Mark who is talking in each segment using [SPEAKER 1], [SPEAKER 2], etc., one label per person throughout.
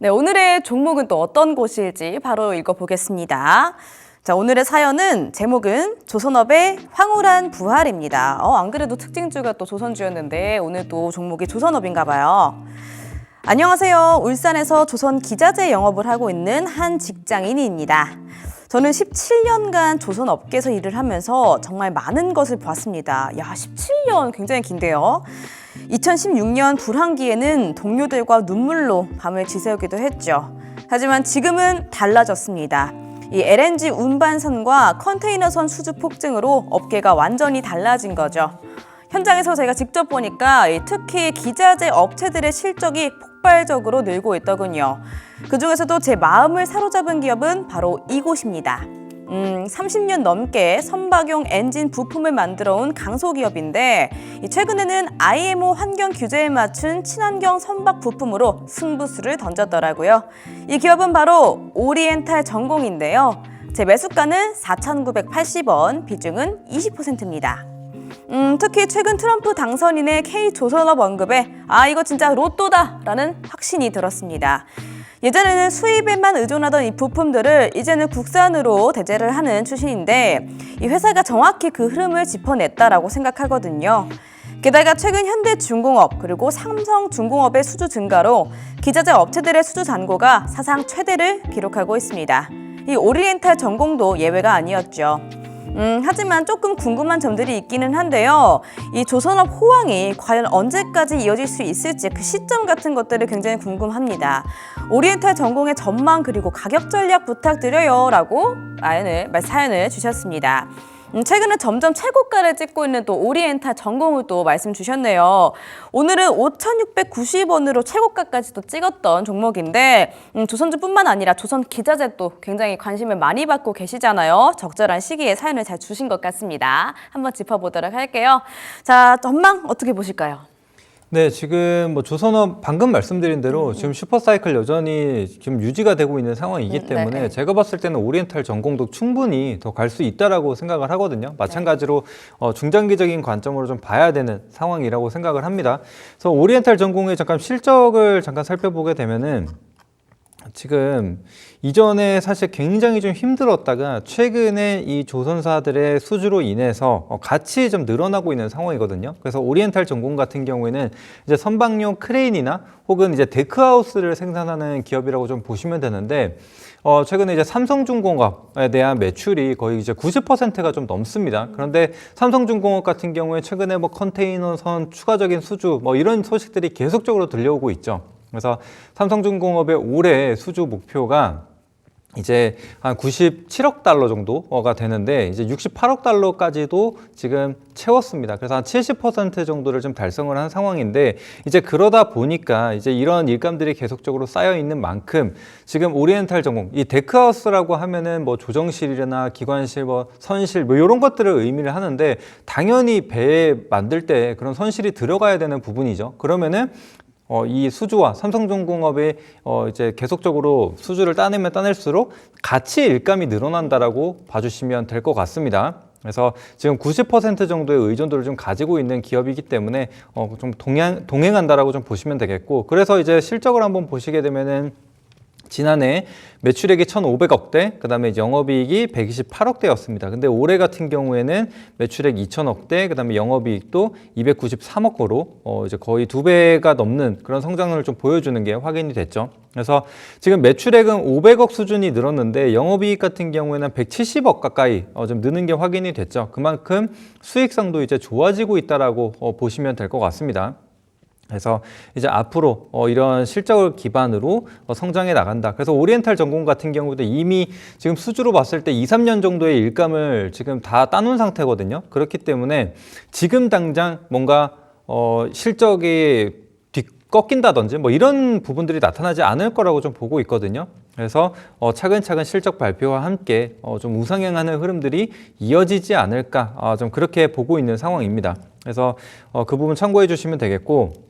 [SPEAKER 1] 네, 오늘의 종목은 또 어떤 곳일지 바로 읽어보겠습니다. 자, 오늘의 사연은 제목은 조선업의 황홀한 부활입니다. 안 그래도 특징주가 또 조선주였는데 오늘 또 종목이 조선업인가 봐요. 안녕하세요. 울산에서 조선 기자재 영업을 하고 있는 한 직장인입니다. 저는 17년간 조선업계에서 일을 하면서 정말 많은 것을 봤습니다. 야, 17년 굉장히 긴데요. 2016년 불황기에는 동료들과 눈물로 밤을 지새우기도 했죠. 하지만 지금은 달라졌습니다. 이 LNG 운반선과 컨테이너선 수주 폭증으로 업계가 완전히 달라진 거죠. 현장에서 제가 직접 보니까 특히 기자재 업체들의 실적이 폭발적으로 늘고 있더군요. 그중에서도 제 마음을 사로잡은 기업은 바로 이곳입니다. 30년 넘게 선박용 엔진 부품을 만들어온 강소기업인데 최근에는 IMO 환경 규제에 맞춘 친환경 선박 부품으로 승부수를 던졌더라고요. 이 기업은 바로 오리엔탈 전공인데요. 제 매수가는 4,980원, 비중은 20%입니다. 특히 최근 트럼프 당선인의 K조선업 언급에 이거 진짜 로또다라는 확신이 들었습니다. 예전에는 수입에만 의존하던 이 부품들을 이제는 국산으로 대체를 하는 추세인데 이 회사가 정확히 그 흐름을 짚어냈다라고 생각하거든요. 게다가 최근 현대중공업 그리고 삼성중공업의 수주 증가로 기자재 업체들의 수주 잔고가 사상 최대를 기록하고 있습니다. 이 오리엔탈 전공도 예외가 아니었죠. 하지만 조금 궁금한 점들이 있기는 한데요. 이 조선업 호황이 과연 언제까지 이어질 수 있을지 그 시점 같은 것들이 굉장히 궁금합니다. 오리엔탈 전공의 전망 그리고 가격 전략 부탁드려요 라고 사연을 주셨습니다. 최근에 점점 최고가를 찍고 있는 또 오리엔탈 전공을 또 말씀 주셨네요. 오늘은 5,690원으로 최고가까지 또 찍었던 종목인데 조선주뿐만 아니라 조선 기자재도 굉장히 관심을 많이 받고 계시잖아요. 적절한 시기에 사연을 잘 주신 것 같습니다. 한번 짚어보도록 할게요. 자, 전망 어떻게 보실까요?
[SPEAKER 2] 네, 지금 뭐 조선업 방금 말씀드린 대로 지금 슈퍼사이클 여전히 지금 유지가 되고 있는 상황이기 때문에 제가 봤을 때는 오리엔탈 전공도 충분히 더 갈 수 있다라고 생각을 하거든요. 마찬가지로 중장기적인 관점으로 좀 봐야 되는 상황이라고 생각을 합니다. 그래서 오리엔탈 전공의 잠깐 실적을 잠깐 살펴보게 되면은 지금 이전에 사실 굉장히 좀 힘들었다가 최근에 이 조선사들의 수주로 인해서 같이 좀 늘어나고 있는 상황이거든요. 그래서 오리엔탈 전공 같은 경우에는 이제 선박용 크레인이나 혹은 이제 데크하우스를 생산하는 기업이라고 좀 보시면 되는데 최근에 이제 삼성중공업에 대한 매출이 거의 이제 90%가 좀 넘습니다. 그런데 삼성중공업 같은 경우에 최근에 뭐 컨테이너선 추가적인 수주 뭐 이런 소식들이 계속적으로 들려오고 있죠. 그래서 삼성중공업의 올해 수주 목표가 이제 한 97억 달러 정도가 되는데 이제 68억 달러까지도 지금 채웠습니다. 그래서 한 70% 정도를 좀 달성을 한 상황인데 이제 그러다 보니까 이제 이런 일감들이 계속적으로 쌓여 있는 만큼 지금 오리엔탈 전공, 이 데크하우스라고 하면은 뭐 조정실이나 기관실, 뭐 선실 뭐 이런 것들을 의미를 하는데 당연히 배 만들 때 그런 선실이 들어가야 되는 부분이죠. 그러면은 이 수주와 삼성중공업이 이제 계속적으로 수주를 따내면 따낼수록 같이 일감이 늘어난다라고 봐주시면 될 것 같습니다. 그래서 지금 90% 정도의 의존도를 좀 가지고 있는 기업이기 때문에 좀 동행한다라고 좀 보시면 되겠고, 그래서 이제 실적을 한번 보시게 되면은 지난해 매출액이 1,500억대, 그 다음에 영업이익이 128억대였습니다. 근데 올해 같은 경우에는 매출액 2,000억대, 그 다음에 영업이익도 293억으로 이제 거의 2배가 넘는 그런 성장률을 좀 보여주는 게 확인이 됐죠. 그래서 지금 매출액은 500억 수준이 늘었는데 영업이익 같은 경우에는 170억 가까이 좀 느는 게 확인이 됐죠. 그만큼 수익성도 이제 좋아지고 있다라고 보시면 될 것 같습니다. 그래서 이제 앞으로 이런 실적을 기반으로 성장해 나간다. 그래서 오리엔탈 전공 같은 경우도 이미 지금 수주로 봤을 때 2, 3년 정도의 일감을 지금 다 따놓은 상태거든요. 그렇기 때문에 지금 당장 뭔가 실적이 꺾인다든지 뭐 이런 부분들이 나타나지 않을 거라고 좀 보고 있거든요. 그래서 차근차근 실적 발표와 함께 좀 우상향하는 흐름들이 이어지지 않을까 좀 그렇게 보고 있는 상황입니다. 그래서 그 부분 참고해 주시면 되겠고,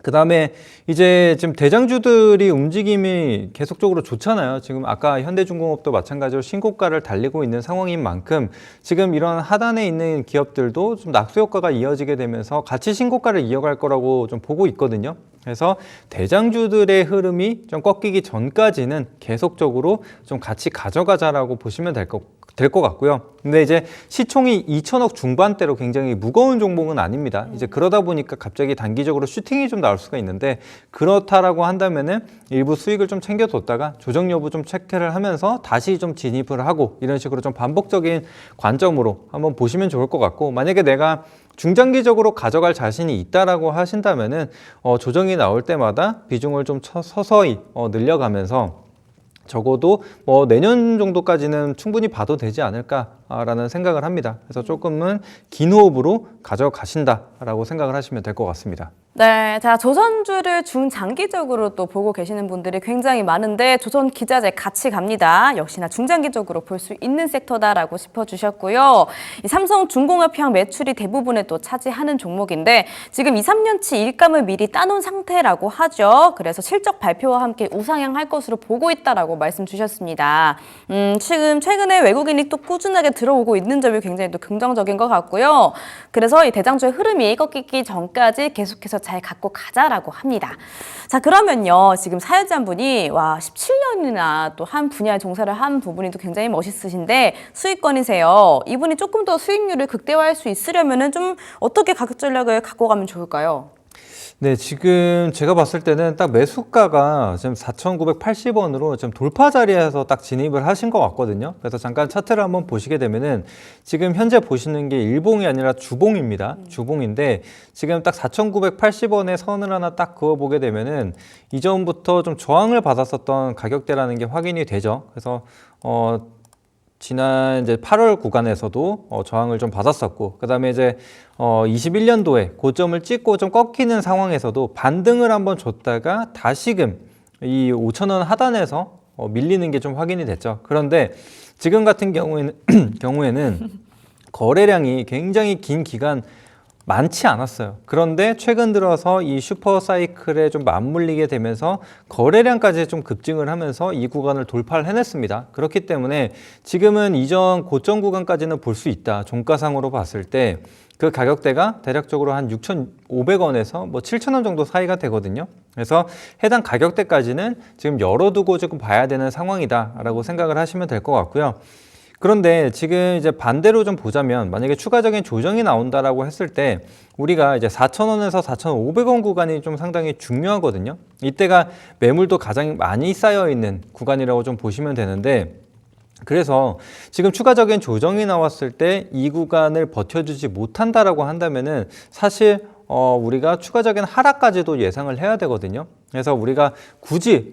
[SPEAKER 2] 그 다음에 이제 지금 대장주들이 움직임이 계속적으로 좋잖아요. 지금 아까 현대중공업도 마찬가지로 신고가를 달리고 있는 상황인 만큼 지금 이런 하단에 있는 기업들도 좀 낙수 효과가 이어지게 되면서 같이 신고가를 이어갈 거라고 좀 보고 있거든요. 그래서 대장주들의 흐름이 좀 꺾이기 전까지는 계속적으로 좀 같이 가져가자라고 보시면 될 것 같고요. 근데 이제 시총이 2천억 중반대로 굉장히 무거운 종목은 아닙니다. 이제 그러다 보니까 갑자기 단기적으로 슈팅이 좀 나올 수가 있는데, 그렇다라고 한다면은 일부 수익을 좀 챙겨뒀다가 조정 여부 좀 체크를 하면서 다시 좀 진입을 하고, 이런 식으로 좀 반복적인 관점으로 한번 보시면 좋을 것 같고, 만약에 내가 중장기적으로 가져갈 자신이 있다라고 하신다면은 조정이 나올 때마다 비중을 좀 서서히 늘려가면서 적어도 내년 정도까지는 충분히 봐도 되지 않을까라는 생각을 합니다. 그래서 조금은 긴 호흡으로 가져가신다라고 생각을 하시면 될 것 같습니다.
[SPEAKER 1] 네, 자, 조선주를 중장기적으로 또 보고 계시는 분들이 굉장히 많은데 조선 기자재 같이 갑니다. 역시나 중장기적으로 볼 수 있는 섹터다라고 짚어주셨고요. 이 삼성중공업형 매출이 대부분을 또 차지하는 종목인데 지금 2, 3년치 일감을 미리 따놓은 상태라고 하죠. 그래서 실적 발표와 함께 우상향할 것으로 보고 있다라고 말씀 주셨습니다. 지금 최근에 외국인이 또 꾸준하게 들어오고 있는 점이 굉장히 또 긍정적인 것 같고요. 그래서 이 대장주의 흐름이 꺾이기 전까지 계속해서 잘 갖고 가자라고 합니다. 자, 그러면요. 지금 사연자분이 17년이나 또 한 분야에 종사를 한 부분이 또 굉장히 멋있으신데 수익권이세요. 이분이 조금 더 수익률을 극대화할 수 있으려면은 좀 어떻게 가격 전략을 갖고 가면 좋을까요?
[SPEAKER 2] 네, 지금 제가 봤을 때는 딱 매수가가 지금 4,980원으로 지금 돌파 자리에서 딱 진입을 하신 것 같거든요. 그래서 잠깐 차트를 한번 보시게 되면은 지금 현재 보시는 게 일봉이 아니라 주봉입니다. 주봉인데 지금 딱 4,980원에 선을 하나 딱 그어보게 되면은 이전부터 좀 저항을 받았었던 가격대라는 게 확인이 되죠. 그래서 지난 이제 8월 구간에서도 저항을 좀 받았었고, 그다음에 이제 21년도에 고점을 찍고 좀 꺾이는 상황에서도 반등을 한번 줬다가 다시금 이 5,000원 하단에서 밀리는 게 좀 확인이 됐죠. 그런데 지금 같은 경우에는 거래량이 굉장히 긴 기간 많지 않았어요. 그런데 최근 들어서 이 슈퍼 사이클에 좀 맞물리게 되면서 거래량까지 좀 급증을 하면서 이 구간을 돌파를 해냈습니다. 그렇기 때문에 지금은 이전 고점 구간까지는 볼 수 있다. 종가상으로 봤을 때 그 가격대가 대략적으로 한 6,500원에서 7,000원 정도 사이가 되거든요. 그래서 해당 가격대까지는 지금 열어두고 조금 봐야 되는 상황이다라고 생각을 하시면 될 것 같고요. 그런데 지금 이제 반대로 좀 보자면, 만약에 추가적인 조정이 나온다라고 했을 때 우리가 이제 4,000원에서 4,500원 구간이 좀 상당히 중요하거든요. 이때가 매물도 가장 많이 쌓여 있는 구간이라고 좀 보시면 되는데, 그래서 지금 추가적인 조정이 나왔을 때 이 구간을 버텨주지 못한다라고 한다면은 사실 우리가 추가적인 하락까지도 예상을 해야 되거든요. 그래서 우리가 굳이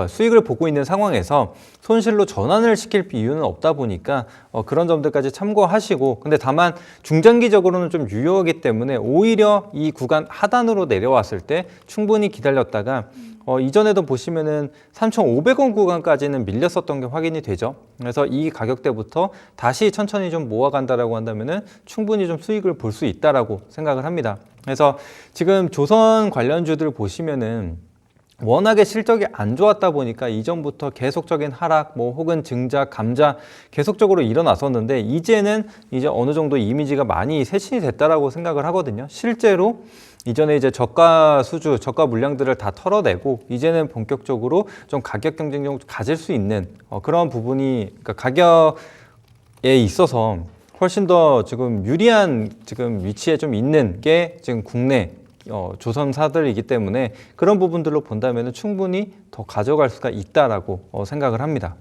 [SPEAKER 2] 수익을 보고 있는 상황에서 손실로 전환을 시킬 이유는 없다 보니까 그런 점들까지 참고하시고, 근데 다만 중장기적으로는 좀 유효하기 때문에 오히려 이 구간 하단으로 내려왔을 때 충분히 기다렸다가 이전에도 보시면은 3,500원 구간까지는 밀렸었던 게 확인이 되죠. 그래서 이 가격대부터 다시 천천히 좀 모아간다라고 한다면은 충분히 좀 수익을 볼 수 있다라고 생각을 합니다. 그래서 지금 조선 관련주들 보시면은 워낙에 실적이 안 좋았다 보니까 이전부터 계속적인 하락, 혹은 증자, 감자 계속적으로 일어났었는데, 이제는 이제 어느 정도 이미지가 많이 쇄신이 됐다라고 생각을 하거든요. 실제로 이전에 이제 저가 수주, 저가 물량들을 다 털어내고 이제는 본격적으로 좀 가격 경쟁력을 가질 수 있는 그런 부분이, 그러니까 가격에 있어서 훨씬 더 지금 유리한 지금 위치에 좀 있는 게 지금 국내 조선사들이기 때문에 그런 부분들로 본다면 충분히 더 가져갈 수가 있다라고 생각을 합니다.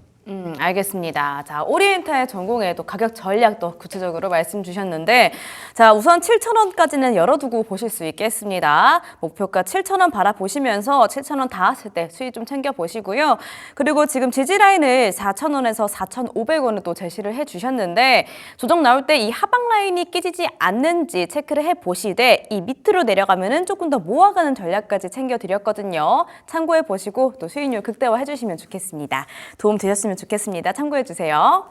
[SPEAKER 1] 알겠습니다. 자, 오리엔탈 전공의 또 가격 전략도 구체적으로 말씀 주셨는데, 자, 우선 7,000원까지는 열어두고 보실 수 있겠습니다. 목표가 7,000원 바라보시면서 7,000원 닿았을 때 수익 좀 챙겨보시고요. 그리고 지금 지지라인을 4,000원에서 4,500원을 또 제시를 해주셨는데, 조정 나올 때 이 하방 라인이 깨지지 않는지 체크를 해보시되, 이 밑으로 내려가면은 조금 더 모아가는 전략까지 챙겨드렸거든요. 참고해보시고 또 수익률 극대화 해주시면 좋겠습니다. 도움 되셨으면 좋겠습니다. 참고해주세요.